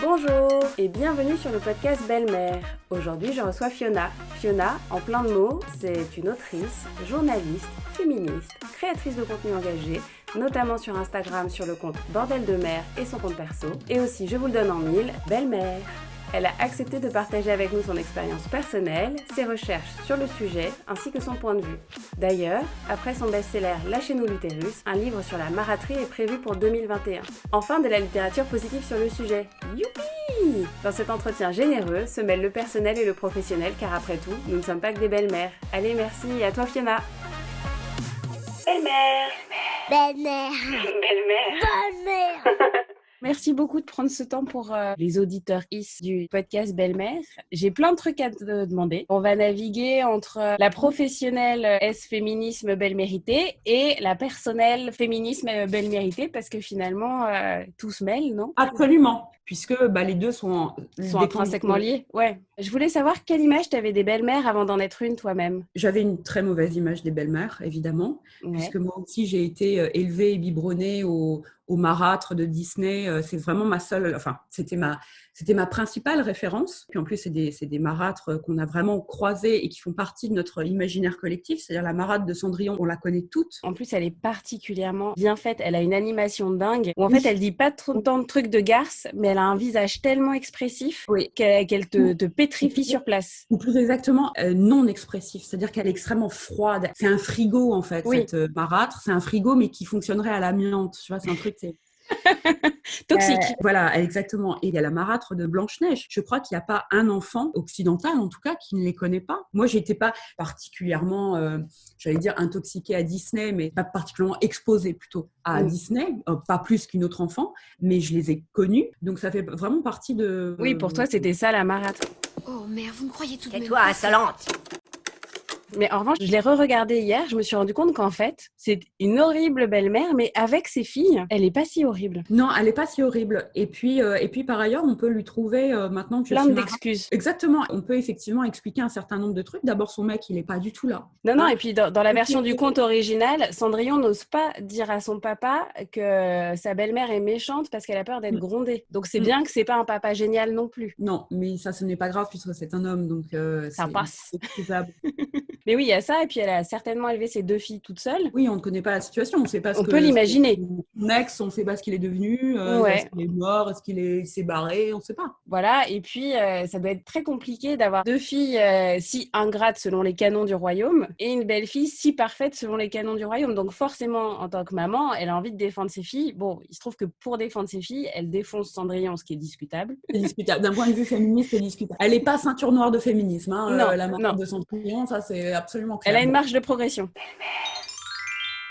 Bonjour et bienvenue sur le podcast Belle-Mère. Aujourd'hui, je reçois Fiona. Fiona, en plein de mots, c'est une autrice, journaliste, féministe, créatrice de contenu engagé, notamment sur Instagram sur le compte Bordel de Mère et son compte perso, et aussi, je vous le donne en mille, Belle-Mère. Elle a accepté de partager avec nous son expérience personnelle, ses recherches sur le sujet, ainsi que son point de vue. D'ailleurs, après son best-seller Lâchez-nous l'utérus, un livre sur la marâtrie est prévu pour 2021. Enfin, de la littérature positive sur le sujet. Youpi! Dans cet entretien généreux se mêlent le personnel et le professionnel, car après tout, nous ne sommes pas que des belles-mères. Allez, merci, et à toi Fiona. Belle-mère. Belle-mère. Belle-mère. Belle-mère. Merci beaucoup de prendre ce temps pour les auditeurs du podcast Belle-Mère. J'ai plein de trucs à te demander. On va naviguer entre la professionnelle féminisme belle-méritée et la personnelle féminisme belle-méritée parce que finalement, tout se mêle, non ? Absolument, puisque les deux sont intrinsèquement liés. Ouais. Je voulais savoir quelle image tu avais des belles-mères avant d'en être une toi-même. J'avais une très mauvaise image des belles-mères, évidemment, puisque moi aussi j'ai été élevée et biberonnée au marâtre de Disney. C'est vraiment ma seule, c'était ma principale référence. Puis en plus, c'est des marâtres qu'on a vraiment croisés et qui font partie de notre imaginaire collectif. C'est-à-dire la marâtre de Cendrillon, on la connaît toutes. En plus, elle est particulièrement bien faite. Elle a une animation dingue. Où en fait, elle dit pas tant de trucs de garce, mais elle a un visage tellement expressif qu'elle te pétrifie sur place. Ou plus exactement, non expressif. C'est-à-dire qu'elle est extrêmement froide. C'est un frigo, en fait, cette marâtre. C'est un frigo, mais qui fonctionnerait à l'amiante. Tu vois, c'est un truc... Toxique. Voilà, exactement. Et il y a la marâtre de Blanche-Neige. Je crois qu'il n'y a pas un enfant occidental, en tout cas, qui ne les connaît pas. Moi, j'étais pas particulièrement, intoxiquée à Disney, mais pas particulièrement exposée plutôt à Disney, pas plus qu'une autre enfant, mais je les ai connus. Donc, ça fait vraiment partie de... Oui, pour toi, c'était ça, la marâtre. Oh mère, vous me croyez tout de même. Tais-toi, insolente! Mais en revanche, je l'ai re-regardé hier, je me suis rendu compte qu'en fait, c'est une horrible belle-mère, mais avec ses filles, elle est pas si horrible. Non, elle est pas si horrible. Et puis par ailleurs, on peut lui trouver maintenant que je plein suis d'excuses. Exactement. On peut effectivement expliquer un certain nombre de trucs. D'abord, son mec, il est pas du tout là. Non, et puis dans la version du conte original, Cendrillon n'ose pas dire à son papa que sa belle-mère est méchante parce qu'elle a peur d'être grondée. Donc c'est bien que c'est pas un papa génial non plus. Non, mais ça, ce n'est pas grave puisque c'est un homme, donc ça passe. C'est excusable. Mais oui, il y a ça, et puis elle a certainement élevé ses 2 filles toute seule. Oui, on ne connaît pas la situation, on ne sait pas peut l'imaginer. Son ex, on ne sait pas ce qu'il est devenu, est-ce qu'il est mort, est-ce qu'il s'est barré, on ne sait pas. Voilà, et puis ça doit être très compliqué d'avoir 2 filles si ingrates selon les canons du royaume et une belle-fille si parfaite selon les canons du royaume. Donc forcément, en tant que maman, elle a envie de défendre ses filles. Bon, il se trouve que pour défendre ses filles, elle défonce Cendrillon, ce qui est discutable. C'est discutable. D'un point de vue féministe, c'est discutable. Elle n'est pas ceinture noire de féminisme, la marâtre de Cendrillon, ça c'est absolument clair. Elle a une marge de progression.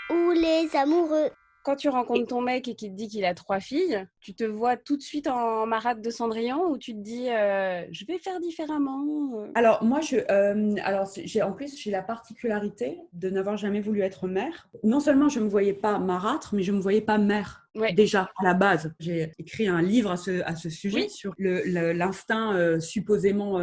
Ou les amoureux. Quand tu rencontres ton mec et qu'il te dit qu'il a 3 filles, tu te vois tout de suite en marâtre de Cendrillon ou tu te dis je vais faire différemment Alors moi, j'ai la particularité de n'avoir jamais voulu être mère. Non seulement je ne me voyais pas marâtre, mais je ne me voyais pas mère. Ouais. Déjà, à la base, j'ai écrit un livre à ce sujet sur l'instinct supposément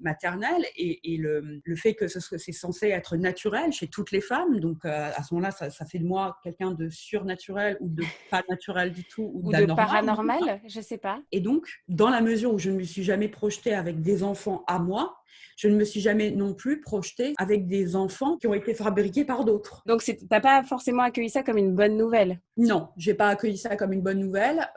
maternel et le fait que c'est censé être naturel chez toutes les femmes. Donc, à ce moment-là, ça fait de moi quelqu'un de surnaturel ou de pas naturel du tout ou de paranormal, je sais pas. Et donc, dans la mesure où je ne me suis jamais projetée avec des enfants à moi, je ne me suis jamais non plus projetée avec des enfants qui ont été fabriqués par d'autres. Donc, t'as pas forcément accueilli ça comme une bonne nouvelle ? Non, j'ai pas accueilli ça comme une bonne nouvelle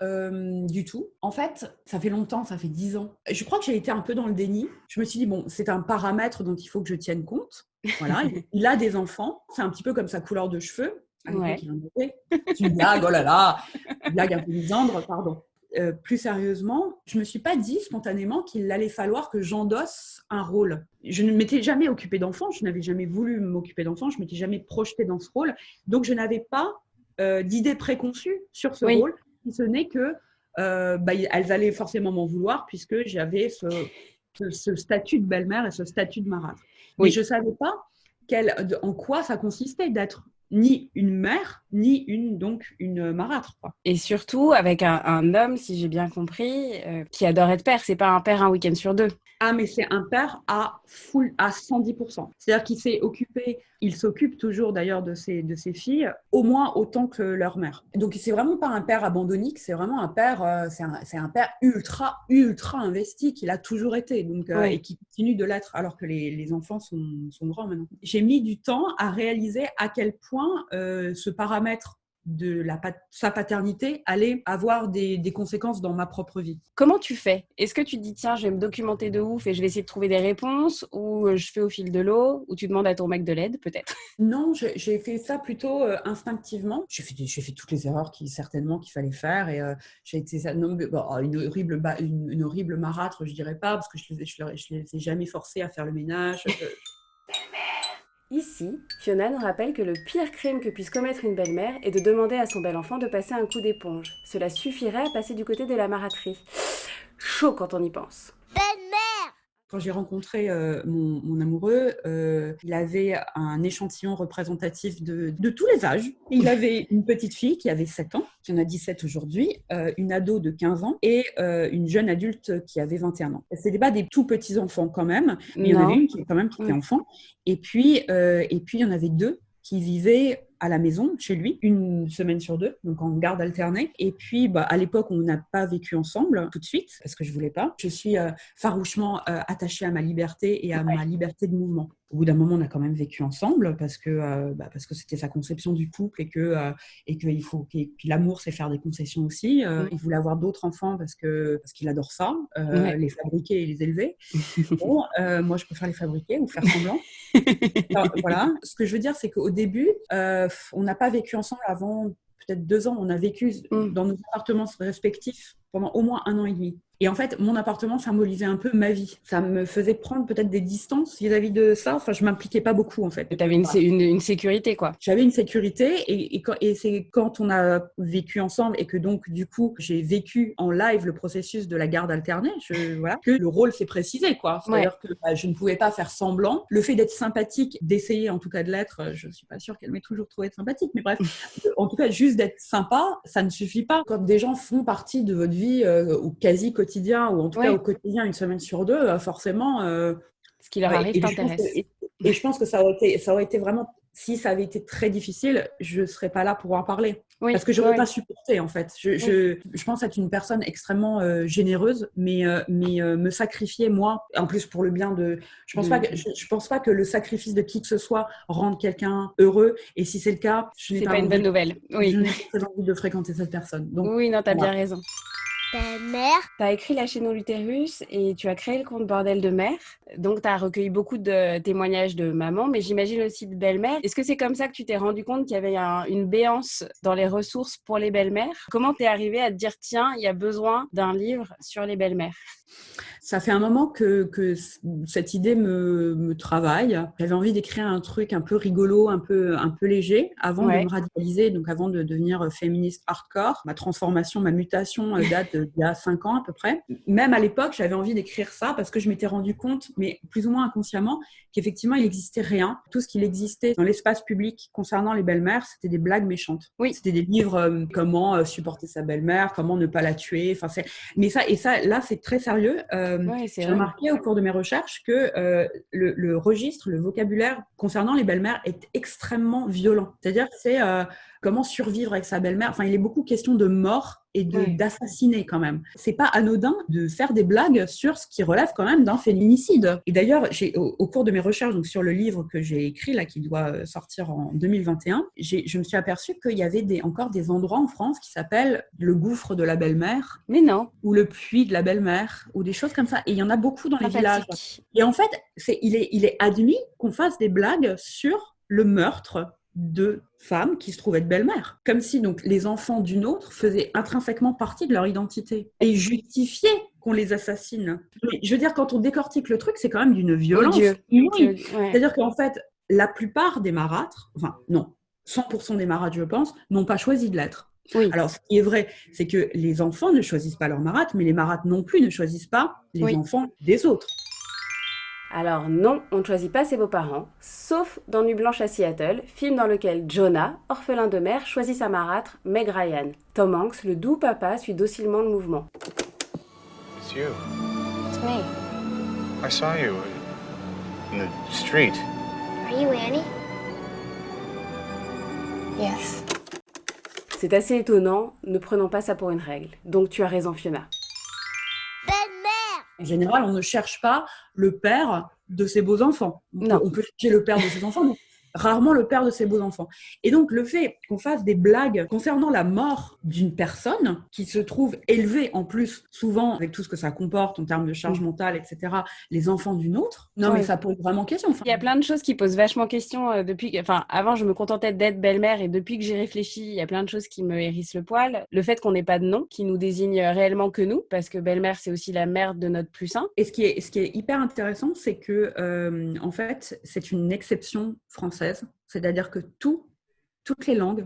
du tout. En fait, ça fait longtemps, ça fait 10 ans. Je crois que j'ai été un peu dans le déni. Je me suis dit, bon, c'est un paramètre dont il faut que je tienne compte. Voilà, il a des enfants. C'est un petit peu comme sa couleur de cheveux. À l'époque, il en avait. C'est une blague, oh là là, une blague un peu misandre, pardon. Plus sérieusement, je ne me suis pas dit spontanément qu'il allait falloir que j'endosse un rôle. Je ne m'étais jamais occupée d'enfants, je n'avais jamais voulu m'occuper d'enfants, je ne m'étais jamais projetée dans ce rôle. Donc, je n'avais pas d'idée préconçue sur ce rôle, si ce n'est que elles allaient forcément m'en vouloir puisque j'avais ce statut de belle-mère et ce statut de marâtre. Mais je ne savais pas en quoi ça consistait d'être ni une mère, ni une marâtre, quoi. Et surtout avec un homme, si j'ai bien compris, qui adore être père. C'est pas un père un week-end sur 2. Ah, mais c'est un père à 110%. C'est-à-dire qu'il s'est occupé, il s'occupe toujours d'ailleurs de ses filles, au moins autant que leur mère. Donc, c'est vraiment pas un père abandonnique, c'est vraiment un père, c'est un père ultra, ultra investi qu'il a toujours été donc, Oui. et qui continue de l'être alors que les enfants sont grands maintenant. J'ai mis du temps à réaliser à quel point ce paramètre de sa paternité allait avoir des conséquences dans ma propre vie. Comment tu fais? Est-ce que tu te dis, tiens, je vais me documenter de ouf et je vais essayer de trouver des réponses, ou je fais au fil de l'eau, ou tu demandes à ton mec de l'aide, peut-être? Non, j'ai fait ça plutôt instinctivement. J'ai fait toutes les erreurs certainement qu'il fallait faire et j'ai été une horrible marâtre, je dirais pas, parce que je les ai jamais forcés à faire le ménage. Ici, Fiona nous rappelle que le pire crime que puisse commettre une belle-mère est de demander à son bel-enfant de passer un coup d'éponge. Cela suffirait à passer du côté de la marâtrerie. Chaud quand on y pense. Belle-mère. Quand j'ai rencontré mon amoureux, il avait un échantillon représentatif de tous les âges. Il avait une petite fille qui avait 7 ans, qui en a 17 aujourd'hui, une ado de 15 ans et une jeune adulte qui avait 21 ans. Ce n'étaient pas des tout petits enfants quand même, mais il y en avait une qui était enfant. Et puis, il y en avait 2 qui vivaient à la maison, chez lui, une semaine sur 2, donc en garde alternée. Et puis, à l'époque, on n'a pas vécu ensemble tout de suite, parce que je ne voulais pas. Je suis farouchement attachée à ma liberté et à ma liberté de mouvement. Au bout d'un moment, on a quand même vécu ensemble, parce que c'était sa conception du couple et puis l'amour, c'est faire des concessions aussi. Il voulait avoir d'autres enfants parce qu'il adore ça, les fabriquer et les élever. Bon, moi, je préfère les fabriquer ou faire semblant. Alors, voilà. Ce que je veux dire, c'est qu'au début, on n'a pas vécu ensemble avant peut-être 2 ans. On a vécu dans nos appartements respectifs pendant au moins 1 an et demi. Et en fait, mon appartement symbolisait un peu ma vie. Ça me faisait prendre peut-être des distances vis-à-vis de ça. Enfin, je m'impliquais pas beaucoup, en fait. Tu avais une sécurité, quoi. J'avais une sécurité et c'est quand on a vécu ensemble et que donc, du coup, j'ai vécu en live le processus de la garde alternée, que le rôle s'est précisé, quoi. C'est-à-dire que je ne pouvais pas faire semblant. Le fait d'être sympathique, d'essayer en tout cas de l'être, je ne suis pas sûre qu'elle m'ait toujours trouvé sympathique, mais bref, en tout cas, juste d'être sympa, ça ne suffit pas. Quand des gens font partie de votre vie ou quasi quotidien, ou en tout cas au quotidien, une semaine sur 2, forcément... ce qui leur arrive t'intéresse. Et je pense que ça aurait été vraiment... Si ça avait été très difficile, je ne serais pas là pour en parler. Oui, parce que je n'aurais pas supporté, en fait. Je pense être une personne extrêmement généreuse, mais me sacrifier, moi, en plus pour le bien de... Je ne pense pas que le sacrifice de qui que ce soit rende quelqu'un heureux. Et si c'est le cas, je n'ai pas une bonne nouvelle. Oui. Je n'ai pas très envie de fréquenter cette personne. Donc, oui, non, tu as bien raison. Belle-mère. Tu as écrit La chaîne dans l'utérus et tu as créé le compte Bordel de mère. Donc, tu as recueilli beaucoup de témoignages de maman, mais j'imagine aussi de belle-mère. Est-ce que c'est comme ça que tu t'es rendu compte qu'il y avait une béance dans les ressources pour les belles-mères? Comment tu es arrivée à te dire, tiens, il y a besoin d'un livre sur les belles-mères? Ça fait un moment que cette idée me travaille. J'avais envie d'écrire un truc un peu rigolo, un peu léger, avant de me radicaliser, donc avant de devenir féministe hardcore. Ma transformation, ma mutation date d'il y a 5 ans à peu près. Même à l'époque, j'avais envie d'écrire ça parce que je m'étais rendu compte, mais plus ou moins inconsciemment, qu'effectivement, il n'existait rien. Tout ce qu'il existait dans l'espace public concernant les belles-mères, c'était des blagues méchantes. Oui. C'était des livres comment supporter sa belle-mère, comment ne pas la tuer. Enfin, là, c'est très sérieux. J'ai remarqué au cours de mes recherches que le registre, le vocabulaire concernant les belles-mères est extrêmement violent. C'est-à-dire que c'est comment survivre avec sa belle-mère. Enfin, il est beaucoup question de mort et d'assassiner quand même. C'est pas anodin de faire des blagues sur ce qui relève quand même d'un féminicide. Et d'ailleurs, au cours de mes recherches donc sur le livre que j'ai écrit, là, qui doit sortir en 2021, je me suis aperçue qu'il y avait encore des endroits en France qui s'appellent le gouffre de la belle-mère. Mais non. Ou le puits de la belle-mère, ou des choses comme ça. Et il y en a beaucoup dans les villages. Et en fait, il est admis qu'on fasse des blagues sur le meurtre de femmes qui se trouvaient être belles-mères. Comme si donc les enfants d'une autre faisaient intrinsèquement partie de leur identité et justifiaient qu'on les assassine. Mais je veux dire, quand on décortique le truc, c'est quand même d'une violence. C'est-à-dire qu'en fait, la plupart des marâtres, enfin non, 100% des marâtres, je pense, n'ont pas choisi de l'être. Oui. Alors, ce qui est vrai, c'est que les enfants ne choisissent pas leur marâtre, mais les marâtres non plus ne choisissent pas les enfants des autres. Alors non, on ne choisit pas ses beaux-parents, sauf dans Nuit blanche à Seattle, film dans lequel Jonah, orphelin de mère, choisit sa marâtre, Meg Ryan. Tom Hanks, le doux papa, suit docilement le mouvement. It's you. It's me. I saw you in the street. Are you Annie? Yes. C'est assez étonnant, ne prenons pas ça pour une règle. Donc tu as raison Fiona. Belle-mère! En général, on ne cherche pas le père de ses beaux-enfants. Non. On peut chercher le père de ses enfants, mais rarement le père de ses beaux-enfants. Et donc, le fait qu'on fasse des blagues concernant la mort d'une personne qui se trouve élevée, en plus, souvent, avec tout ce que ça comporte en termes de charge mentale, etc., les enfants d'une autre, non, Ouais. mais ça pose vraiment question. Enfin, Il y a plein de choses qui posent vachement question depuis. Enfin, avant, je me contentais d'être belle-mère et depuis que j'y réfléchis, il y a plein de choses qui me hérissent le poil. Le fait qu'on n'ait pas de nom qui nous désigne réellement que nous, parce que belle-mère, c'est aussi la mère de notre plus un. et ce qui est hyper intéressant, c'est que, en fait, c'est une exception française. C'est-à-dire que toutes les langues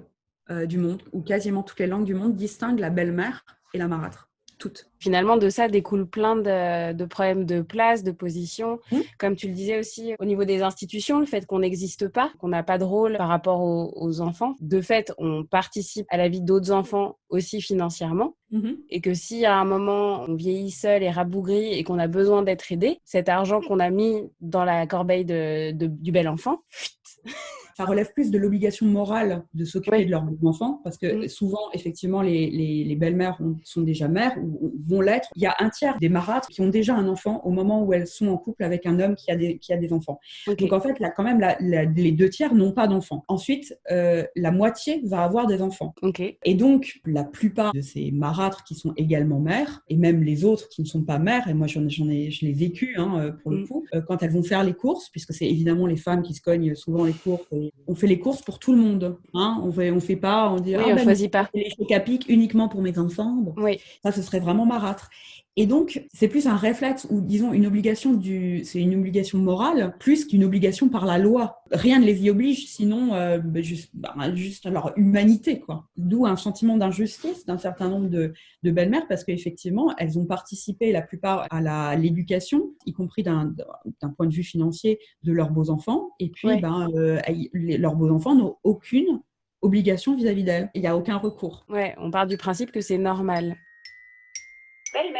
du monde, ou quasiment toutes les langues du monde, distinguent la belle-mère et la marâtre. Toutes. Finalement, de ça découlent plein de problèmes de place, de position. Comme tu le disais aussi, au niveau des institutions, le fait qu'on n'existe pas, qu'on n'a pas de rôle par rapport aux enfants. De fait, on participe à la vie d'autres enfants aussi financièrement. Et que si à un moment, on vieillit seul et rabougri et qu'on a besoin d'être aidé, cet argent qu'on a mis dans la corbeille du bel enfant, Ça relève plus de l'obligation morale de s'occuper de leurs enfants, parce que souvent, effectivement, les belles-mères sont déjà mères ou vont l'être. Il y a un tiers des marâtres qui ont déjà un enfant au moment où elles sont en couple avec un homme qui a des enfants. Donc en fait, là, quand même, les 2 tiers n'ont pas d'enfants. Ensuite, la moitié va avoir des enfants. Et donc, la plupart de ces marâtres qui sont également mères, et même les autres qui ne sont pas mères, et moi je l'ai vécu pour le coup, quand elles vont faire les courses, puisque c'est évidemment les femmes qui se cognent souvent les courses, on fait les courses pour tout le monde. On fait pas, on dit on choisit pas. Les chèques à pic uniquement pour mes enfants. Bon, ça, ce serait vraiment marâtre. Et donc, c'est plus un réflexe ou, disons, c'est une obligation morale plus qu'une obligation par la loi. Rien ne les y oblige, sinon juste leur humanité, quoi. D'où un sentiment d'injustice d'un certain nombre de belles-mères, parce qu'effectivement, elles ont participé, la plupart, à l'éducation, y compris d'un point de vue financier, de leurs beaux-enfants. Et puis, leurs beaux-enfants n'ont aucune obligation vis-à-vis d'elles. Il n'y a aucun recours. Ouais, on part du principe que c'est normal. Belle-mère.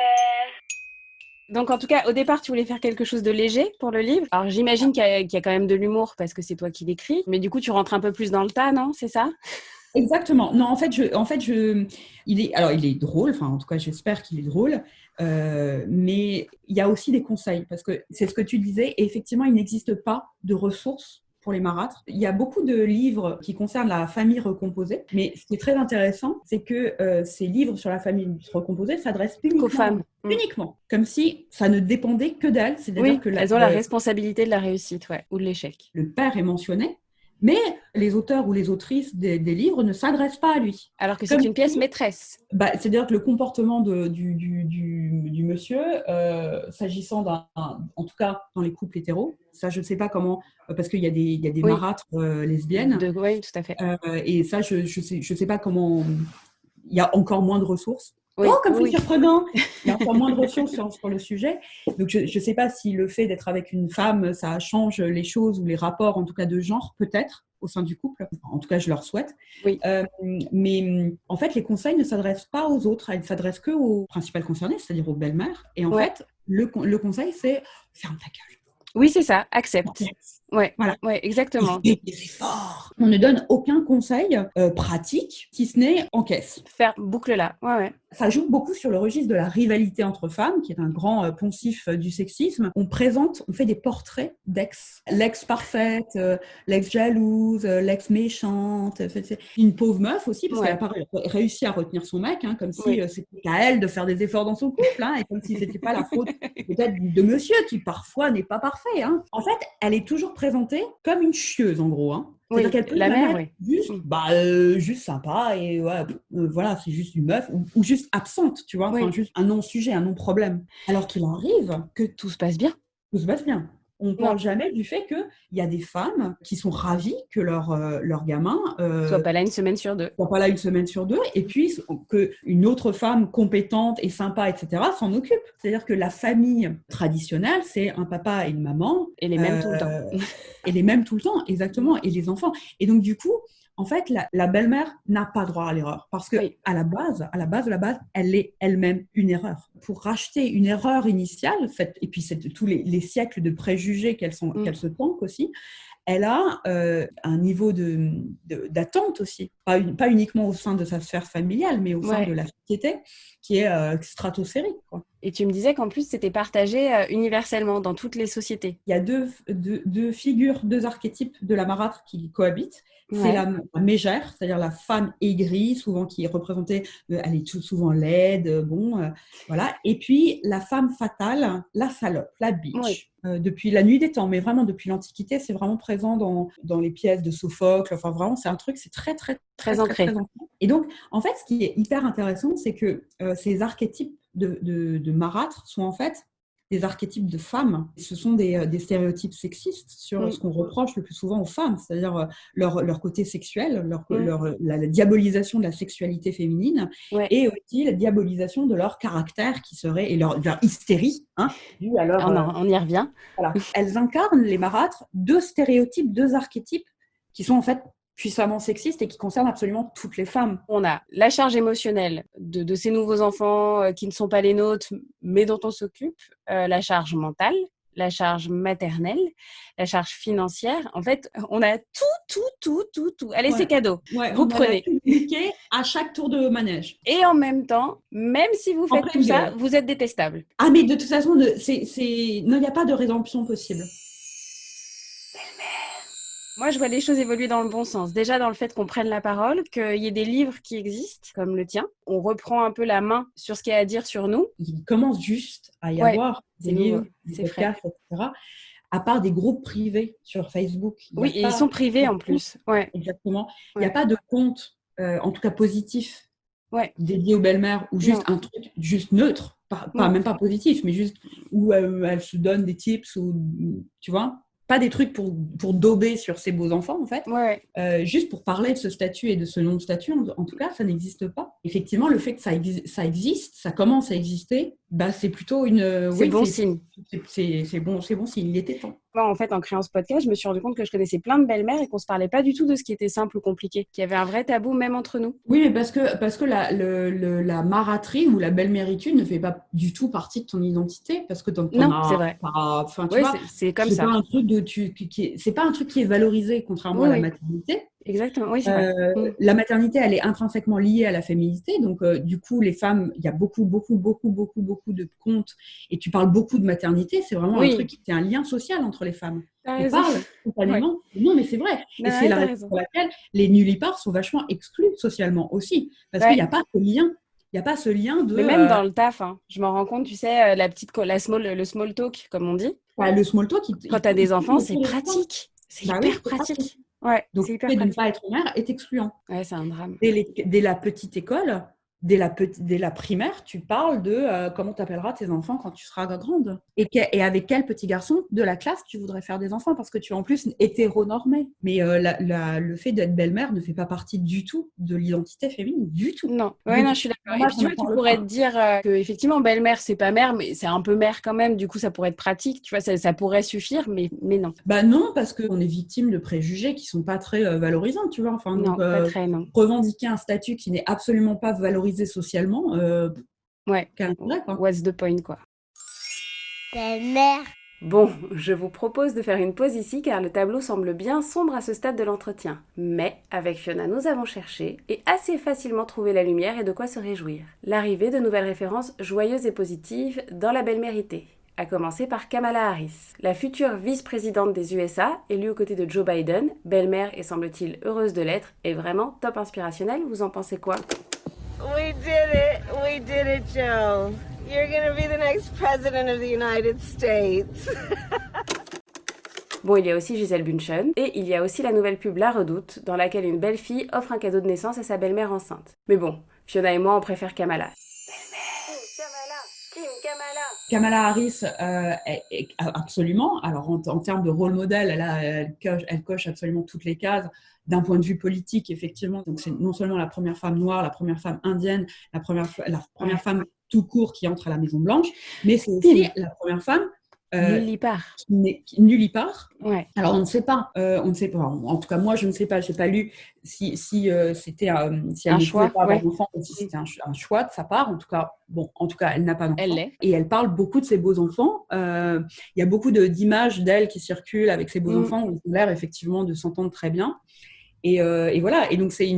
Donc, en tout cas, au départ, tu voulais faire quelque chose de léger pour le livre. Alors, j'imagine qu'il y a quand même de l'humour parce que c'est toi qui l'écris. Mais du coup, tu rentres un peu plus dans le tas, non ? C'est ça ? Exactement. Non, en fait, il est drôle. Enfin, en tout cas, j'espère qu'il est drôle. Mais il y a aussi des conseils parce que c'est ce que tu disais. Et effectivement, il n'existe pas de ressources pour les marâtres. Il y a beaucoup de livres qui concernent la famille recomposée, mais ce qui est très intéressant, c'est que ces livres sur la famille recomposée s'adressent uniquement aux femmes. Uniquement, comme si ça ne dépendait que d'elles. C'est-à-dire que elles ont la responsabilité de la réussite, ou de l'échec. Le père est mentionné, mais les auteurs ou les autrices des livres ne s'adressent pas à lui. Alors que c'est une pièce maîtresse. C'est-à-dire que le comportement du monsieur, s'agissant en tout cas dans les couples hétéros, ça je ne sais pas comment, parce qu'il y a des marâtres lesbiennes. Oui, tout à fait. Et ça je sais pas comment, il y a encore moins de ressources. Oui, c'est surprenant. Il y a encore moins de ressources sur le sujet. Donc, je ne sais pas si le fait d'être avec une femme, ça change les choses ou les rapports, en tout cas de genre, peut-être, au sein du couple. En tout cas, je leur souhaite. Oui. Mais en fait, les conseils ne s'adressent pas aux autres. Ils ne s'adressent qu'aux principales concernées, c'est-à-dire aux belles-mères. Et en fait, le conseil, c'est « ferme ta gueule ». Oui, c'est ça, accepte. Ouais, voilà. Ouais, exactement. Et c'est fort. On ne donne aucun conseil pratique, si ce n'est en caisse. Faire boucle là. Ouais. Ça joue beaucoup sur le registre de la rivalité entre femmes, qui est un grand poncif du sexisme. On fait des portraits d'ex. L'ex parfaite, l'ex jalouse, l'ex méchante. Une pauvre meuf aussi, parce qu'elle n'a pas réussi à retenir son mec, comme si c'était à elle de faire des efforts dans son couple, et comme si c'était pas la faute peut-être de monsieur, qui parfois n'est pas parfait. En fait, elle est toujours présentée comme une chieuse, en gros. C'est-à-dire qu'elle peut la mère, juste sympa et voilà, c'est juste une meuf ou juste absente, tu vois, juste un non-sujet, un non-problème. Alors qu'il arrive que tout se passe bien. Tout se passe bien. On ne parle jamais du fait qu'il y a des femmes qui sont ravies que leur gamin soit pas là une semaine sur deux. Et puis qu'une autre femme compétente et sympa, etc., s'en occupe. C'est-à-dire que la famille traditionnelle, c'est un papa et une maman. Et les mêmes tout le temps. Et les mêmes tout le temps, exactement. Et les enfants. Et donc, du coup, en fait, la belle-mère n'a pas droit à l'erreur parce que Oui. à la base, elle est elle-même une erreur. Pour racheter une erreur initiale, faite, et puis c'est tous les siècles de préjugés qu'elle se tanque aussi, elle a un niveau d'attente aussi, pas uniquement au sein de sa sphère familiale, mais au sein de la société, qui est stratosphérique, quoi. Et tu me disais qu'en plus, c'était partagé universellement dans toutes les sociétés. Il y a deux figures, deux archétypes de la marâtre qui cohabitent. C'est la mégère, c'est-à-dire la femme aigrie, souvent qui est représentée, elle est souvent laide, voilà. Et puis la femme fatale, la salope, la bitch. Depuis la nuit des temps, mais vraiment depuis l'Antiquité, c'est vraiment présent dans les pièces de Sophocle. Enfin, vraiment, c'est un truc, c'est très ancré. Très ancré. Et donc, en fait, ce qui est hyper intéressant, c'est que ces archétypes de marâtres sont en fait des archétypes de femmes. Ce sont des stéréotypes sexistes sur ce qu'on reproche le plus souvent aux femmes, c'est-à-dire leur côté sexuel, la diabolisation de la sexualité féminine, et aussi la diabolisation de leur caractère qui serait, et leur hystérie, due à leur... on y revient. Voilà. Elles incarnent, les marâtres, deux stéréotypes, deux archétypes qui sont en fait puissamment sexistes et qui concernent absolument toutes les femmes. On a la charge émotionnelle de ces nouveaux enfants qui ne sont pas les nôtres, mais dont on s'occupe, la charge mentale, la charge maternelle, la charge financière. En fait, on a tout. Allez, c'est cadeau. Vous prenez. À chaque tour de manège. Et en même temps, même si vous faites tout ça, vous êtes détestable. Ah, mais de toute façon, il n'y a pas de rédemption possible. Moi, je vois les choses évoluer dans le bon sens. Déjà, dans le fait qu'on prenne la parole, qu'il y ait des livres qui existent, comme le tien. On reprend un peu la main sur ce qu'il y a à dire sur nous. Il commence juste à y avoir des livres, des podcasts, etc. À part des groupes privés sur Facebook. Et ils sont privés en plus. Ouais. Exactement. Il n'y a pas de compte, en tout cas positif, dédié aux belles-mères, ou juste un truc juste neutre, même pas positif, mais juste où elles se donnent des tips, ou tu vois. Pas des trucs pour dauber sur ces beaux enfants, en fait. Juste pour parler de ce statut et de ce non-statut, en tout cas, ça n'existe pas. Effectivement, le fait que ça existe, ça commence à exister, c'est plutôt une... C'est bon signe. C'est bon signe, il était temps. Moi, en fait, en créant ce podcast, je me suis rendu compte que je connaissais plein de belles-mères et qu'on ne se parlait pas du tout de ce qui était simple ou compliqué, qu'il y avait un vrai tabou même entre nous. Oui, mais parce que la marâtrie ou la belle-méritude ne fait pas du tout partie de ton identité, parce que non, c'est vrai. C'est comme ça. C'est pas un truc qui est valorisé, contrairement à la maternité. Exactement, oui, c'est vrai. La maternité, elle est intrinsèquement liée à la féminité. Donc, du coup, les femmes, il y a beaucoup de contes. Et tu parles beaucoup de maternité. C'est vraiment un truc qui est un lien social entre les femmes. On parle spontanément. Non, mais c'est vrai. Et c'est la raison pour laquelle les nullipares sont vachement exclus socialement aussi. Parce qu'il n'y a pas ce lien. Il n'y a pas ce lien de... Mais même dans le taf, je m'en rends compte, tu sais, le small talk, comme on dit. Le small talk... Quand tu as des enfants, c'est pratique. C'est hyper pratique. Donc, le fait de ne pas être mère est excluant. C'est un drame. Dès la petite école, dès la primaire, tu parles de comment tu appelleras tes enfants quand tu seras grande. Et avec quel petit garçon de la classe tu voudrais faire des enfants, parce que tu es en plus hétéronormée. Mais le fait d'être belle-mère ne fait pas partie du tout de l'identité féminine, du tout. Non, je suis d'accord. Et puis, tu vois, tu pourrais te dire qu'effectivement, belle-mère, c'est pas mère, mais c'est un peu mère quand même. Du coup, ça pourrait être pratique. Tu vois, ça pourrait suffire, mais non. Non, parce qu'on est victime de préjugés qui sont pas très valorisants, tu vois. Enfin, non, pas très, non. Revendiquer un statut qui n'est absolument pas valorisé socialement, what's the point, quoi. Belle-mère. Bon, je vous propose de faire une pause ici car le tableau semble bien sombre à ce stade de l'entretien. Mais avec Fiona, nous avons cherché et assez facilement trouvé la lumière et de quoi se réjouir. L'arrivée de nouvelles références joyeuses et positives dans la belle-mérité. À commencer par Kamala Harris, la future vice-présidente des USA, élue aux côtés de Joe Biden, belle-mère et semble-t-il heureuse de l'être, et vraiment top inspirationnelle. Vous en pensez quoi? We did it, Joe. You're gonna be the next president of the United States. Bon, il y a aussi Gisèle Bündchen, et il y a aussi la nouvelle pub La Redoute, dans laquelle une belle fille offre un cadeau de naissance à sa belle-mère enceinte. Mais bon, Fiona et moi, on préfère Kamala. Kamala Harris, absolument. Alors, en termes de rôle modèle, elle coche absolument toutes les cases. D'un point de vue politique, effectivement, donc c'est non seulement la première femme noire, la première femme indienne, la première femme tout court qui entre à la Maison-Blanche, mais c'est aussi la première femme Nullipare. Nullipare. Ouais. Alors, on ne sait pas. En tout cas, moi, je ne sais pas. Je n'ai pas lu si c'était si elle Un ne choix, pouvait pas avoir ouais. d'enfant ou si c'était un choix de sa part. En tout cas, elle n'a pas d'enfant. Elle l'est. Et elle parle beaucoup de ses beaux enfants. Il y a beaucoup d'images d'elle qui circulent avec ses beaux enfants où ils ont l'air effectivement de s'entendre très bien. Et voilà. Et donc, c'est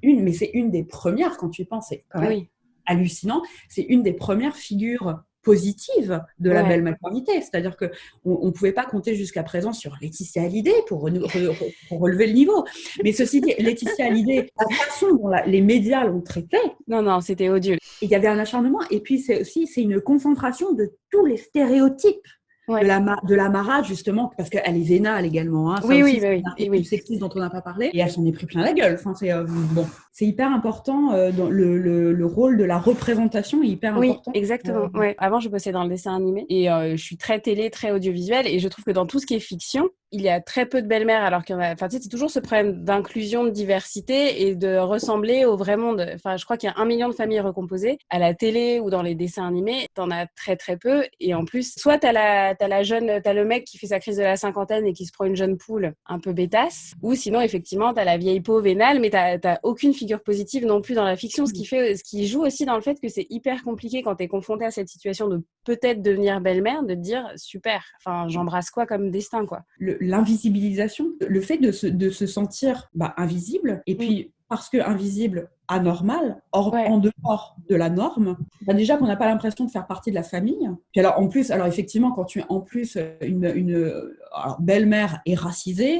une des premières, quand tu y penses, c'est quand même hallucinant. C'est une des premières figures positives de la belle maternité. C'est-à-dire qu'on ne pouvait pas compter jusqu'à présent sur Laetitia Hallyday pour relever le niveau. Mais ceci dit, Laetitia Hallyday, la façon dont les médias l'ont traitée, non, c'était odieux. Il y avait un acharnement. Et puis, c'est une concentration de tous les stéréotypes de la marade, justement, parce qu'elle est vénale également. Hein. C'est sexiste dont on n'a pas parlé. Et elle s'en est pris plein la gueule. Enfin, c'est hyper important. Dans le rôle de la représentation est hyper important. Oui, exactement. Avant, je bossais dans le dessin animé et je suis très télé, très audiovisuel. Et je trouve que dans tout ce qui est fiction, il y a très peu de belles-mères, alors qu'il y en a... Enfin, tu sais, c'est toujours ce problème d'inclusion, de diversité et de ressembler au vrai monde. Enfin, je crois qu'il y a 1 million de familles recomposées. À la télé ou dans les dessins animés, t'en as très, très peu. Et en plus, soit t'as le mec qui fait sa crise de la cinquantaine et qui se prend une jeune poule un peu bêtasse, ou sinon, effectivement, t'as la vieille peau vénale, mais t'as aucune figure positive non plus dans la fiction, ce qui joue aussi dans le fait que c'est hyper compliqué quand t'es confronté à cette situation de peut-être devenir belle-mère, de te dire, super, enfin, j'embrasse quoi comme destin, quoi. L'invisibilisation, le fait de se sentir invisible, et puis parce que invisible, anormal, en dehors de la norme, déjà qu'on n'a pas l'impression de faire partie de la famille. Puis alors effectivement, quand tu es en plus une belle-mère et racisée,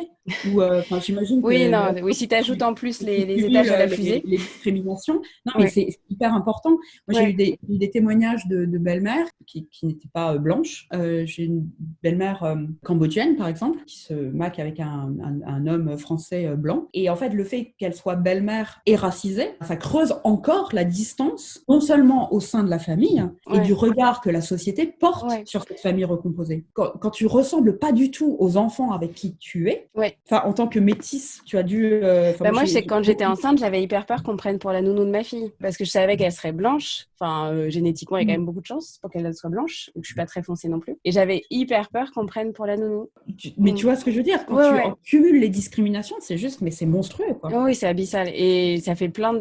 ou j'imagine que... si tu ajoutes en plus les étages à la fusée. Les discriminations. Non, mais c'est hyper important. Moi, j'ai eu des témoignages de belles-mères qui n'étaient pas blanches. J'ai une belle-mère cambodgienne, par exemple, qui se maque avec un homme français blanc. Et en fait, le fait qu'elle soit belle-mère et racisée, ça creuse encore la distance, non seulement au sein de la famille, et du regard que la société porte sur cette famille recomposée. Quand tu ressembles pas du tout aux enfants avec qui tu es, en tant que métisse, tu as dû... moi, je sais que quand j'étais enceinte, j'avais hyper peur qu'on prenne pour la nounou de ma fille, parce que je savais qu'elle serait blanche. Enfin, génétiquement, il y a quand même beaucoup de chance pour qu'elle soit blanche, donc je suis pas très foncée non plus. Et j'avais hyper peur qu'on prenne pour la nounou. Mais tu vois ce que je veux dire, quand tu cumules les discriminations, c'est juste, mais c'est monstrueux, quoi. Oui, c'est abyssal. Et ça fait plein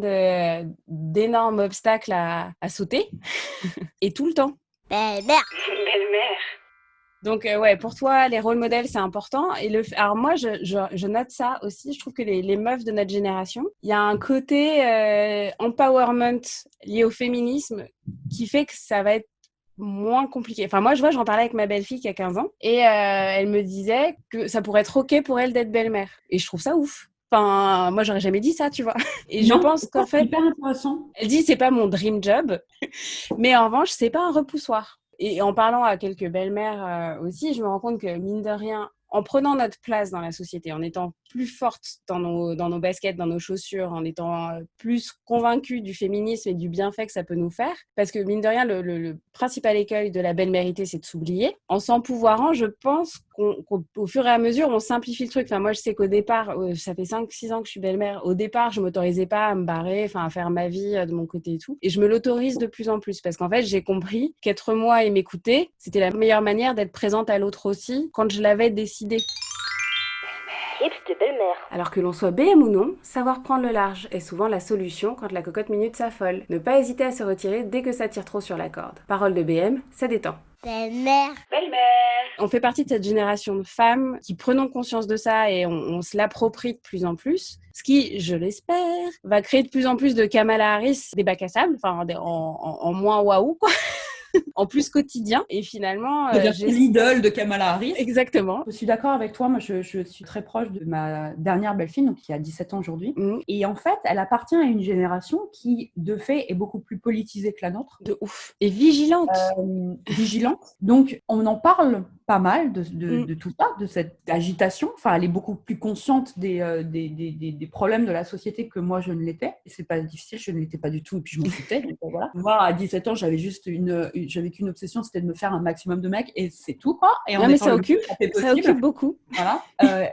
d'énormes obstacles à sauter. Et tout le temps. Belle-mère. Belle-mère. Donc, pour toi, les rôles modèles, c'est important. Alors moi, je note ça aussi. Je trouve que les meufs de notre génération, il y a un côté empowerment lié au féminisme qui fait que ça va être moins compliqué. Enfin, moi, j'en parlais avec ma belle-fille qui a 15 ans et elle me disait que ça pourrait être OK pour elle d'être belle-mère. Et je trouve ça ouf. Enfin, moi, j'aurais jamais dit ça, tu vois. Et je pense qu'en fait, hyper intéressant. Elle dit, c'est pas mon dream job, mais en revanche, c'est pas un repoussoir. Et en parlant à quelques belles-mères aussi, je me rends compte que, mine de rien, en prenant notre place dans la société, en étant plus forte dans nos baskets, dans nos chaussures, en étant plus convaincue du féminisme et du bienfait que ça peut nous faire, parce que mine de rien, le principal écueil de la belle-mérité, c'est de s'oublier. En s'empouvoirant, je pense qu'au fur et à mesure, on simplifie le truc. Enfin, moi, je sais qu'au départ, ça fait 5-6 ans que je suis belle-mère. Au départ, je m'autorisais pas à me barrer, à faire ma vie de mon côté et tout. Et je me l'autorise de plus en plus, parce qu'en fait, j'ai compris qu'être moi et m'écouter, c'était la meilleure manière d'être présente à l'autre aussi, quand je l'avais décidé. Tips de belle-mère. Alors que l'on soit BM ou non, savoir prendre le large est souvent la solution quand la cocotte minute s'affole. Ne pas hésiter à se retirer dès que ça tire trop sur la corde. Parole de BM, ça détend. Belle-mère. Belle-mère. On fait partie de cette génération de femmes qui prenons conscience de ça et on se l'approprie de plus en plus. Ce qui, je l'espère, va créer de plus en plus de Kamala Harris des bacs à sable, en moins waouh, quoi. En plus quotidien. Et finalement... j'ai l'idole de Kamala Harris. Exactement. Je suis d'accord avec toi. Moi, je suis très proche de ma dernière belle-fille, donc qui a 17 ans aujourd'hui. Et en fait, elle appartient à une génération qui, de fait, est beaucoup plus politisée que la nôtre. De ouf. Et vigilante. Vigilante. Donc, on en parle pas mal de tout ça, de cette agitation. Enfin, elle est beaucoup plus consciente des problèmes de la société que moi, je ne l'étais. Et c'est pas difficile, je ne l'étais pas du tout. Et puis, je m'en foutais. Donc, voilà. Moi, à 17 ans, j'avais juste j'avais qu'une obsession, c'était de me faire un maximum de mecs et c'est tout, quoi. Et non, mais ça occupe beaucoup. Voilà.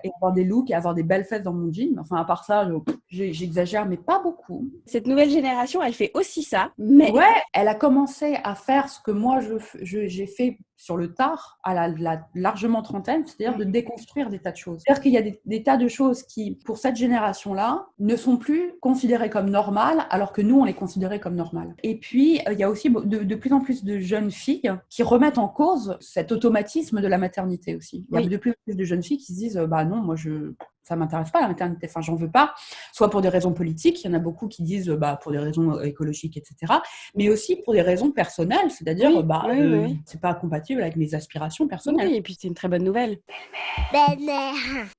Et avoir des looks et avoir des belles fesses dans mon jean. Enfin, à part ça, j'exagère, mais pas beaucoup. Cette nouvelle génération, elle fait aussi ça, mais... Ouais, elle a commencé à faire ce que moi, j'ai fait sur le tard, à la largement trentaine, c'est-à-dire de déconstruire des tas de choses. C'est-à-dire qu'il y a des tas de choses qui, pour cette génération-là, ne sont plus considérées comme normales, alors que nous, on les considérait comme normales. Et puis, il y a aussi de plus en plus de jeunes filles qui remettent en cause cet automatisme de la maternité aussi. Il y a de plus en plus de jeunes filles qui se disent « non, moi, ça m'intéresse pas la maternité, enfin j'en veux pas », soit pour des raisons politiques, il y en a beaucoup qui disent pour des raisons écologiques, etc., mais aussi pour des raisons personnelles, c'est-à-dire c'est pas compatible avec mes aspirations personnelles. Oui, et puis c'est une très bonne nouvelle. Belle-mère.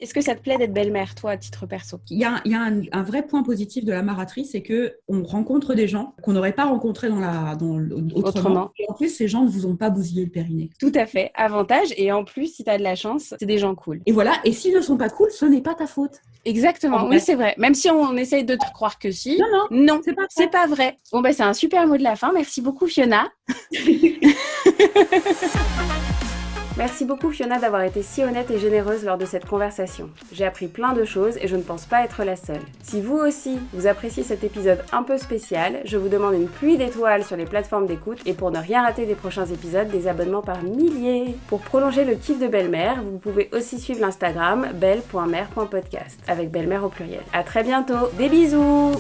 Est-ce que ça te plaît d'être belle-mère, toi, à titre perso? Il y a un vrai point positif de la maratrice, c'est qu'on rencontre des gens qu'on n'aurait pas rencontrés autrement. Et en plus, ces gens ne vous ont pas bousillé le périnée. Tout à fait. Avantage. Et en plus, si tu as de la chance, c'est des gens cool. Et voilà. Et s'ils ne sont pas cool, ce n'est pas ta faute. Exactement. Oui, c'est vrai. Même si on essaye de te croire que si. Non, c'est pas vrai. Bon, c'est un super mot de la fin. Merci beaucoup, Fiona. Merci beaucoup Fiona d'avoir été si honnête et généreuse lors de cette conversation. J'ai appris plein de choses et je ne pense pas être la seule. Si vous aussi, vous appréciez cet épisode un peu spécial, je vous demande une pluie d'étoiles sur les plateformes d'écoute et pour ne rien rater des prochains épisodes, des abonnements par milliers. Pour prolonger le kiff de Belle-Mère, vous pouvez aussi suivre l'Instagram belle.mère.podcast avec Belle-Mère au pluriel. À très bientôt, des bisous!